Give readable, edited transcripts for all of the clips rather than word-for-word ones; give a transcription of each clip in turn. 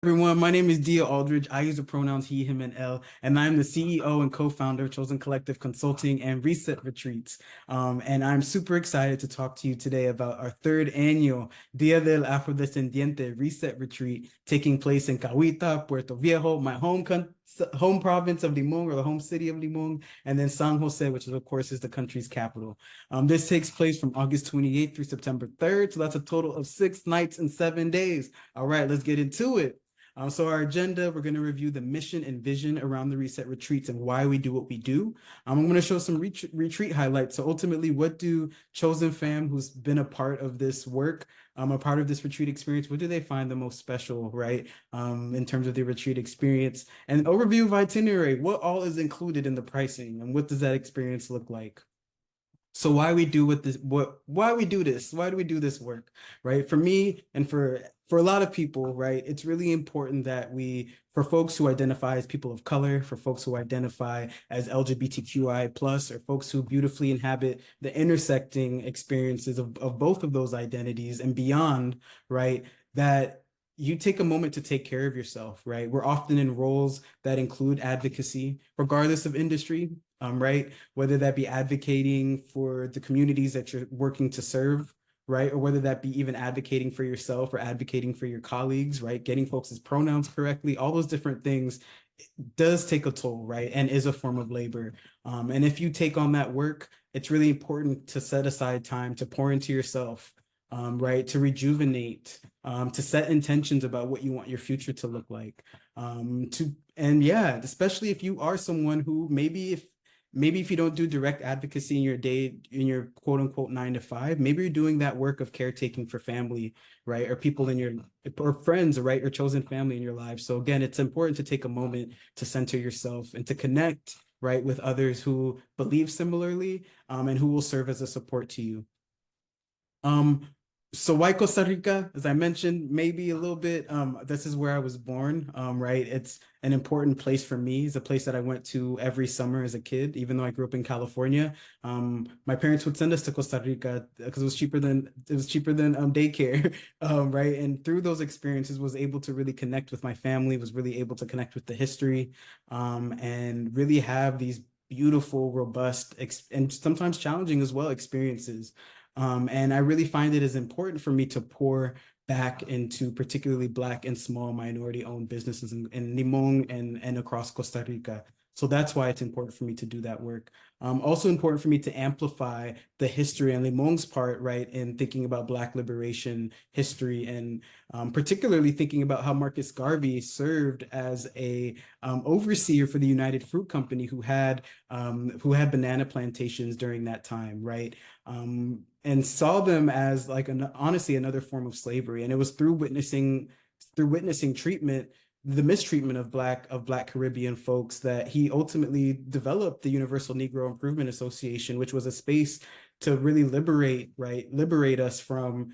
Everyone, my name is Dia Aldridge. I use the pronouns he, him, and L, and I'm the CEO and co-founder of Chosen Collective Consulting and Reset Retreats. And I'm super excited to talk to you today about our third annual Día del Afrodescendiente Reset Retreat taking place in Cahuita, Puerto Viejo, my home province of Limón, or the home city of Limón, and then San Jose, which is, of course, is the country's capital. This takes place from August 28th through September 3rd, so that's a total of 6 nights and 7 days. All right, let's get into it. So our agenda, we're going to review the mission and vision around the Reset Retreats and why we do what we do. I'm going to show some retreat highlights. So ultimately, what do Chosen Fam, who's been a part of this work, a part of this retreat experience, what do they find the most special, right? In terms of the retreat experience, and an overview of itinerary, what all is included in the pricing and what does that experience look like? So why we do with this, why we do this, why do we do this work, right? For me and for a lot of people, right, it's really important that for folks who identify as people of color, for folks who identify as LGBTQI plus, or folks who beautifully inhabit the intersecting experiences of both of those identities and beyond, right, that you take a moment to take care of yourself, right? We're often in roles that include advocacy, regardless of industry, right? Whether that be advocating for the communities that you're working to serve, right? Or whether that be even advocating for yourself or advocating for your colleagues, right? Getting folks' pronouns correctly, all those different things does take a toll, right? And is a form of labor. And if you take on that work, it's really important to set aside time to pour into yourself, right? To rejuvenate, to set intentions about what you want your future to look like. And yeah, especially if you are someone who maybe if you don't do direct advocacy in your day, in your quote unquote 9 to 5, maybe you're doing that work of caretaking for family, right? Or people in your, or friends, right? Or chosen family in your life. So again, it's important to take a moment to center yourself and to connect, right, with others who believe similarly, and who will serve as a support to you. Um, so why Costa Rica? As I mentioned, maybe a little bit, this is where I was born, right? It's an important place for me. It's a place that I went to every summer as a kid, even though I grew up in California. My parents would send us to Costa Rica because it was cheaper than daycare, right? And through those experiences, was able to really connect with my family, was really able to connect with the history, and really have these beautiful, robust, and sometimes challenging as well experiences. And I really find it is important for me to pour back into particularly Black and small minority owned businesses in Limon and across Costa Rica. So that's why it's important for me to do that work. Also important for me to amplify the history and Limon's part, right, in thinking about Black liberation history, and particularly thinking about how Marcus Garvey served as a overseer for the United Fruit Company, who had banana plantations during that time, right? And saw them as like honestly another form of slavery. And it was through witnessing treatment, the mistreatment of Black Caribbean folks, that he ultimately developed the Universal Negro Improvement Association, which was a space to really liberate us from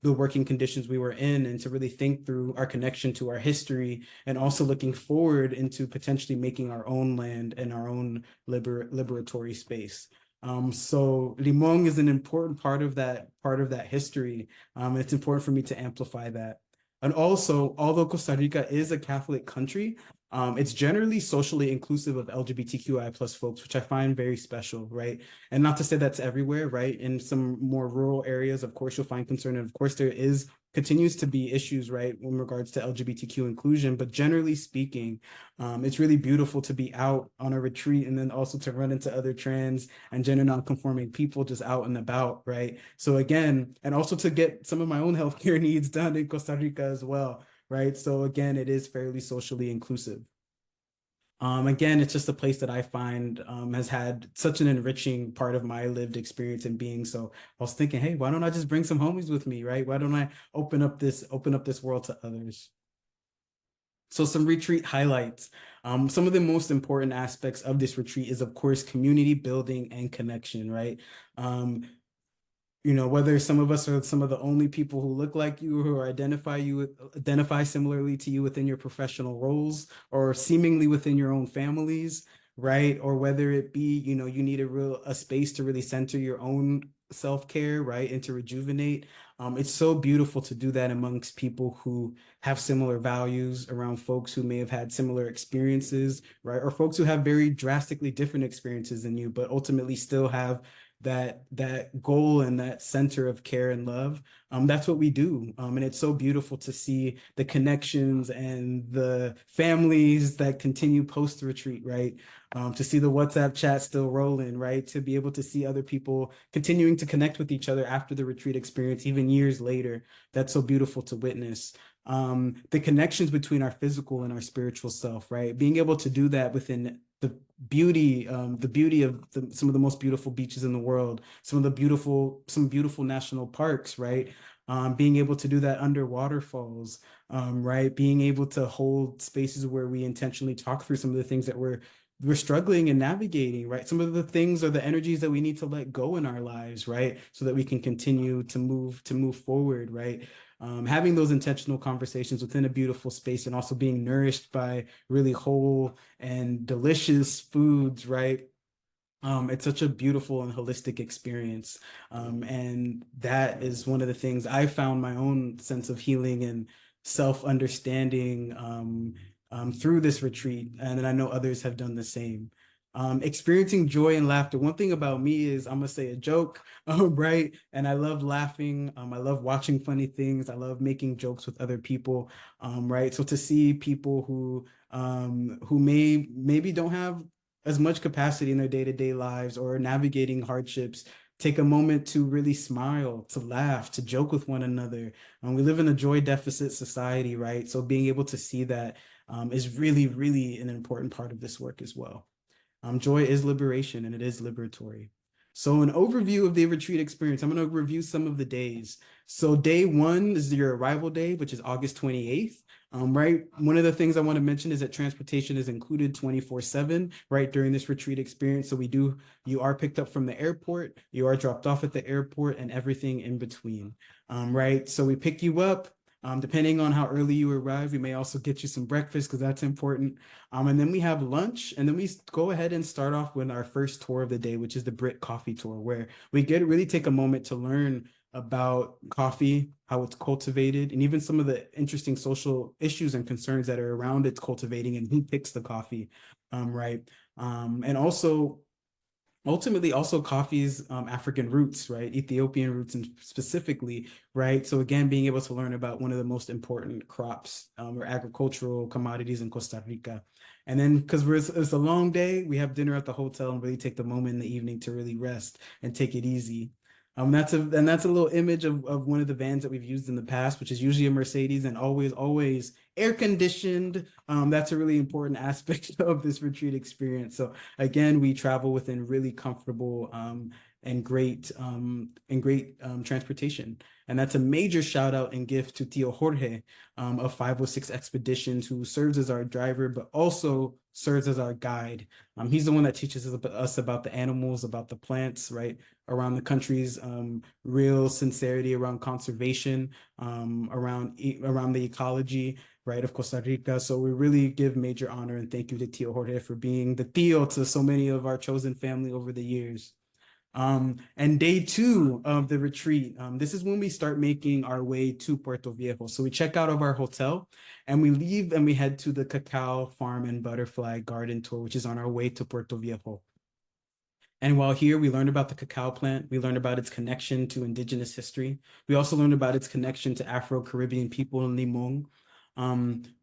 the working conditions we were in, and to really think through our connection to our history, and also looking forward into potentially making our own land and our own liberatory space. So Limon is an important part of that history. It's important for me to amplify that. And also, although Costa Rica is a Catholic country, it's generally socially inclusive of LGBTQI plus folks, which I find very special, right? And not to say that's everywhere, right? In some more rural areas, of course, you'll find concern. And of course, continues to be issues, right, in regards to LGBTQ inclusion. But generally speaking, it's really beautiful to be out on a retreat and then also to run into other trans and gender nonconforming people just out and about, right? So again, and also to get some of my own healthcare needs done in Costa Rica as well, right? So again, it is fairly socially inclusive. Again, it's just a place that I find has had such an enriching part of my lived experience and being. So I was thinking, hey, why don't I just bring some homies with me, right? Why don't I open up this world to others? So some retreat highlights. Some of the most important aspects of this retreat is, of course, community building and connection, right? Um, whether some of us are some of the only people who look like you, who identify similarly to you within your professional roles, or seemingly within your own families, right? Or whether it be, you need a space to really center your own self-care, right? And to rejuvenate. It's so beautiful to do that amongst people who have similar values, around folks who may have had similar experiences, right? Or folks who have very drastically different experiences than you, but ultimately still have that goal and that center of care and love. That's what we do. And it's so beautiful to see the connections and the families that continue post retreat, right? To see the WhatsApp chat still rolling, right? To be able to see other people continuing to connect with each other after the retreat experience, even years later. That's so beautiful to witness. The connections between our physical and our spiritual self, right? Being able to do that within the beauty of some of the most beautiful beaches in the world, some beautiful national parks, right? Being able to do that under waterfalls, right? Being able to hold spaces where we intentionally talk through some of the things that we're struggling and navigating, right? Some of the things or the energies that we need to let go in our lives, right? So that we can continue to move forward, right? Having those intentional conversations within a beautiful space and also being nourished by really whole and delicious foods, right? It's such a beautiful and holistic experience. And that is one of the things I found my own sense of healing and self-understanding through this retreat. And I know others have done the same. Experiencing joy and laughter. One thing about me is I'm gonna say a joke, right? And I love laughing. I love watching funny things. I love making jokes with other people, right? So to see people who maybe don't have as much capacity in their day-to-day lives or navigating hardships, take a moment to really smile, to laugh, to joke with one another. We live in a joy deficit society, right? So being able to see that is really, really an important part of this work as well. Joy is liberation and it is liberatory. So an overview of the retreat experience, I'm going to review some of the days. So day one is your arrival day, which is August 28th. Right. One of the things I want to mention is that transportation is included 24/7, right, during this retreat experience. So you are picked up from the airport, you are dropped off at the airport and everything in between. Right. So we pick you up. Depending on how early you arrive, we may also get you some breakfast because that's important. And then we have lunch, and then we go ahead and start off with our first tour of the day, which is the Brit Coffee Tour, where we really take a moment to learn about coffee, how it's cultivated, and even some of the interesting social issues and concerns that are around its cultivating and who picks the coffee, right? And also ultimately also coffee's African roots, right? Ethiopian roots and specifically, right? So again, being able to learn about one of the most important crops or agricultural commodities in Costa Rica. And then because it's a long day, we have dinner at the hotel and really take the moment in the evening to really rest and take it easy. That's a little image of one of the vans that we've used in the past, which is usually a Mercedes and always air conditioned. That's a really important aspect of this retreat experience. So again, we travel within really comfortable and great transportation. And that's a major shout out and gift to Tio Jorge of 506 Expeditions, who serves as our driver, but also serves as our guide. He's the one that teaches us about the animals, about the plants, right, around the country's real sincerity around conservation, around the ecology, right, of Costa Rica. So we really give major honor and thank you to Tio Jorge for being the Tio to so many of our chosen family over the years. And day two of the retreat, this is when we start making our way to Puerto Viejo. So we check out of our hotel and we leave and we head to the cacao farm and butterfly garden tour, which is on our way to Puerto Viejo. And while here, we learned about the cacao plant. We learned about its connection to indigenous history. We also learned about its connection to Afro-Caribbean people in Limon.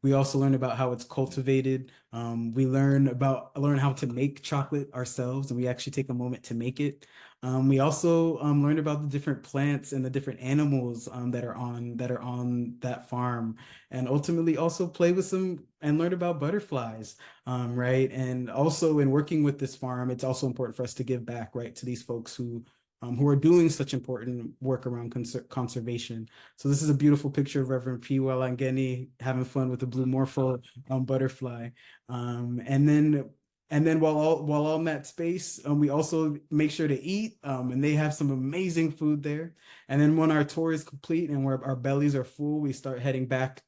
We also learned about how it's cultivated. We learn how to make chocolate ourselves, and we actually take a moment to make it. We also learned about the different plants and the different animals that are on that farm, and ultimately also play with some and learn about butterflies, right? And also in working with this farm, it's also important for us to give back, right, to these folks who are doing such important work around conservation. So this is a beautiful picture of Reverend P. Walangeni having fun with the blue morpho butterfly. And then while on that space, we also make sure to eat, and they have some amazing food there. And then when our tour is complete and where our bellies are full, we start head back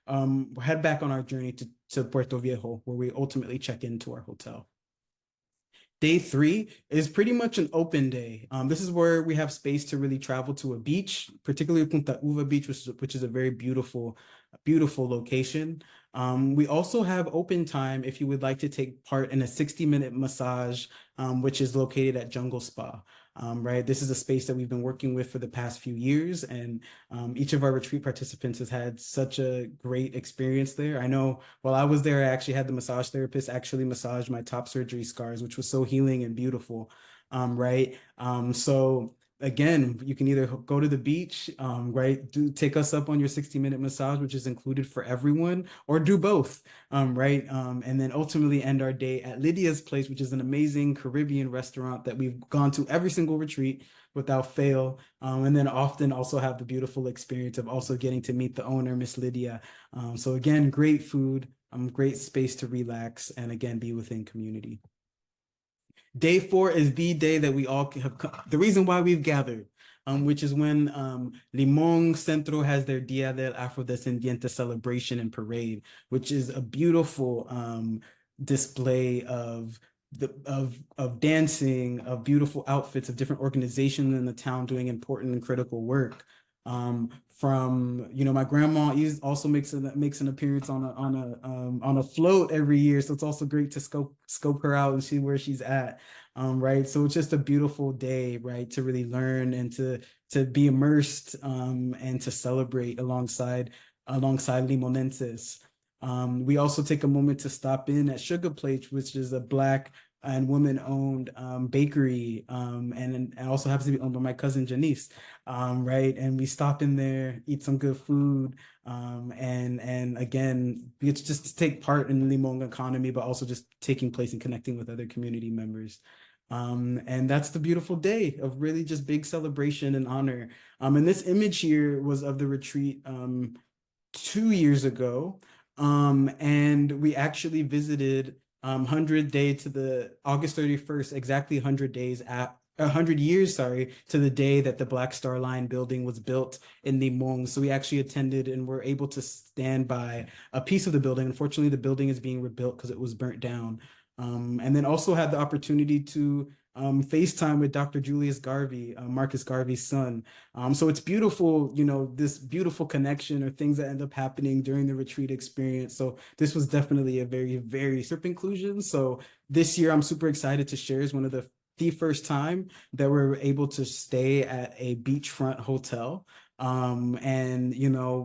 on our journey to Puerto Viejo, where we ultimately check into our hotel. Day 3 is pretty much an open day. This is where we have space to really travel to a beach, particularly Punta Uva Beach, which is a very beautiful, beautiful location. We also have open time if you would like to take part in a 60-minute massage, which is located at Jungle Spa. Right, this is a space that we've been working with for the past few years, and each of our retreat participants has had such a great experience there. I know while I was there, I actually had the massage therapist actually massage my top surgery scars, which was so healing and beautiful. Right. So again, you can either go to the beach, right, take us up on your 60-minute massage, which is included for everyone, or do both, right, and then ultimately end our day at Lydia's Place, which is an amazing Caribbean restaurant that we've gone to every single retreat without fail, and then often also have the beautiful experience of also getting to meet the owner, Miss Lydia. So again, great food, great space to relax, and again, be within community. Day 4 is the day that we all have the reason why we've gathered, which is when Limón Centro has their Día del Afrodescendiente celebration and parade, which is a beautiful display of dancing, of beautiful outfits, of different organizations in the town doing important and critical work. From my grandma also makes an appearance on a float every year, so it's also great to scope her out and see where she's at. Right, so it's just a beautiful day, right, to really learn and to be immersed and to celebrate alongside Limonenses. We also take a moment to stop in at Sugar Plate, which is a Black and woman-owned bakery, and it also happens to be owned by my cousin Janice, right? And we stop in there, eat some good food, and again, it's just to take part in the Limon economy, but also just taking place and connecting with other community members. And that's the beautiful day of really just big celebration and honor. And this image here was of the retreat 2 years ago, and we actually visited 100 day to the August 31st, exactly 100 years, sorry, to the day that the Black Star Line building was built in Limon. So we actually attended and were able to stand by a piece of the building. Unfortunately, the building is being rebuilt because it was burnt down. And then also had the opportunity to FaceTime with Dr. Julius Garvey, Marcus Garvey's son. So it's beautiful, this beautiful connection or things that end up happening during the retreat experience. So this was definitely a very, very trip inclusion. So this year I'm super excited to share is one of the first time that we're able to stay at a beachfront hotel. And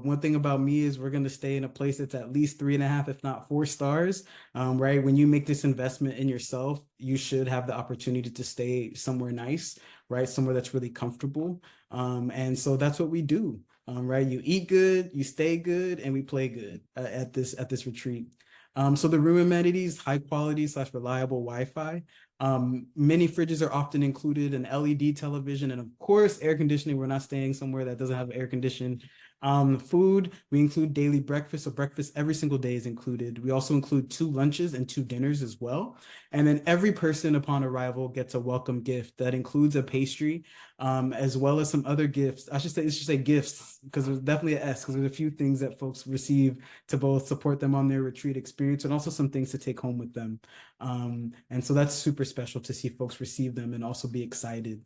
one thing about me is we're going to stay in a place that's at least 3.5, if not 4 stars. Right, when you make this investment in yourself, you should have the opportunity to stay somewhere nice, right, somewhere that's really comfortable. And so that's what we do. Right, you eat good, you stay good, and we play good at this retreat. So the room amenities, high quality / reliable Wi-Fi. Many fridges are often included, an LED television, and of course, air conditioning. We're not staying somewhere that doesn't have air conditioning. Food, we include daily breakfast, so breakfast every single day is included. We also include 2 lunches and 2 dinners as well. And then every person upon arrival gets a welcome gift that includes a pastry, as well as some other gifts. It should say gifts, because there's definitely an S, because there's a few things that folks receive to both support them on their retreat experience and also some things to take home with them. And so that's super special to see folks receive them and also be excited.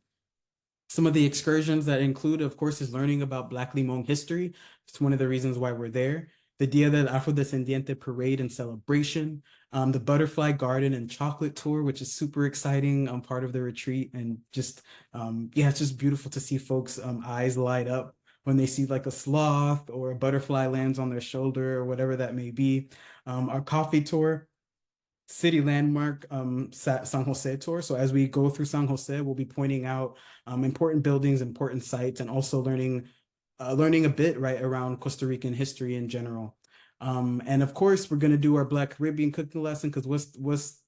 Some of the excursions that include, of course, is learning about Black Limon history. It's one of the reasons why we're there. The Día del Afrodescendiente parade and celebration, the butterfly garden and chocolate tour, which is super exciting, part of the retreat. And just, it's just beautiful to see folks' eyes light up when they see like a sloth or a butterfly lands on their shoulder or whatever that may be. Our coffee tour, city landmark San Jose tour. So as we go through San Jose, we'll be pointing out important buildings, important sites, and also learning a bit right around Costa Rican history in general. And of course, we're gonna do our Black Caribbean cooking lesson, because what's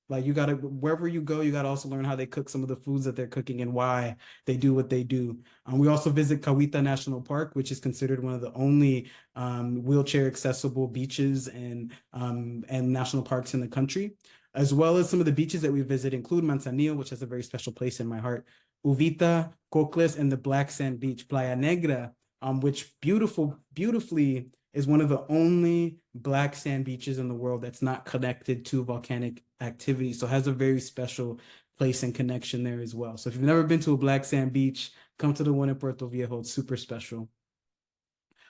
like, you gotta, wherever you go, you gotta also learn how they cook some of the foods that they're cooking and why they do what they do. We also visit Cahuita National Park, which is considered one of the only wheelchair accessible beaches and national parks in the country, as well as some of the beaches that we visit include Manzanillo, which has a very special place in my heart, Uvita, Cocles, and the Black Sand Beach, Playa Negra, which beautifully is one of the only black sand beaches in the world that's not connected to volcanic activity. So it has a very special place and connection there as well. So if you've never been to a black sand beach, come to the one in Puerto Viejo. It's super special.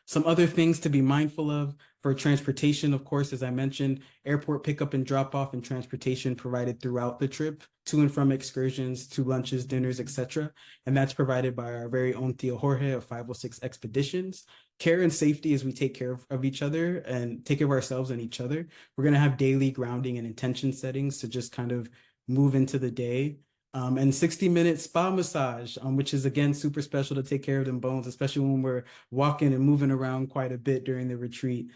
Some other things to be mindful of for transportation, of course, as I mentioned, airport pickup and drop off and transportation provided throughout the trip, to and from excursions, to lunches, dinners, etc. And that's provided by our very own Theo Jorge of 506 Expeditions. Care and safety as we take care of each other and take care of ourselves and each other. We're going to have daily grounding and intention settings to just kind of move into the day. And 60-minute spa massage, which is again super special to take care of them bones, especially when we're walking and moving around quite a bit during the retreat.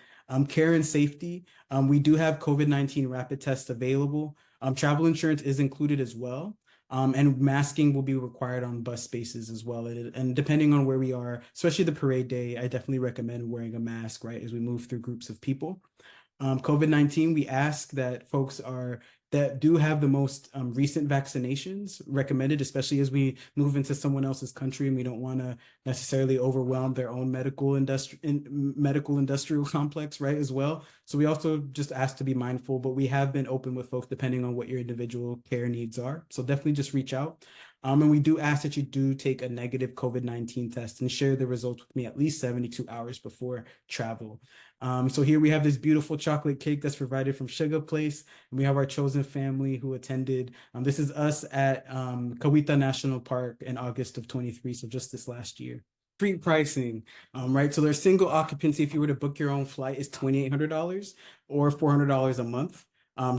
Care and safety. We do have COVID-19 rapid tests available. Travel insurance is included as well. And masking will be required on bus spaces as well. And depending on where we are, especially the parade day, I definitely recommend wearing a mask, right, as we move through groups of people. COVID-19, we ask that folks that do have the most recent vaccinations recommended, especially as we move into someone else's country and we don't want to necessarily overwhelm their own medical industrial complex, right, as well. So we also just ask to be mindful, but we have been open with folks depending on what your individual care needs are. So definitely just reach out. And we do ask that you do take a negative COVID-19 test and share the results with me at least 72 hours before travel. So here we have this beautiful chocolate cake that's provided from Sugar Place. And we have our chosen family who attended. This is us at Cahuita National Park in August of 23, so just this last year. Street pricing, right? So their single occupancy, if you were to book your own flight, is $2,800 or $400 a month.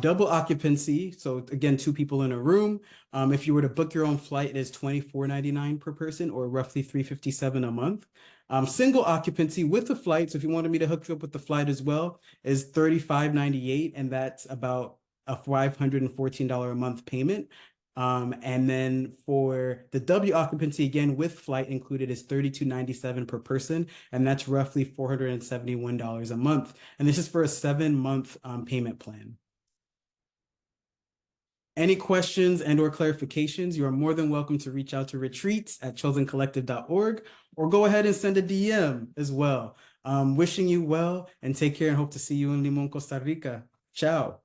Double occupancy, so again, 2 people in a room. If you were to book your own flight, it is $24.99 per person, or roughly $357 a month. Single occupancy with the flight, so if you wanted me to hook you up with the flight as well, is $35.98, and that's about a $514 a month payment. And then for the W occupancy, again, with flight included, is $32.97 per person, and that's roughly $471 a month. And this is for a 7-month payment plan. Any questions and or clarifications, you are more than welcome to reach out to retreats@chosencollective.org or go ahead and send a DM as well. Wishing you well and take care and hope to see you in Limon, Costa Rica. Ciao.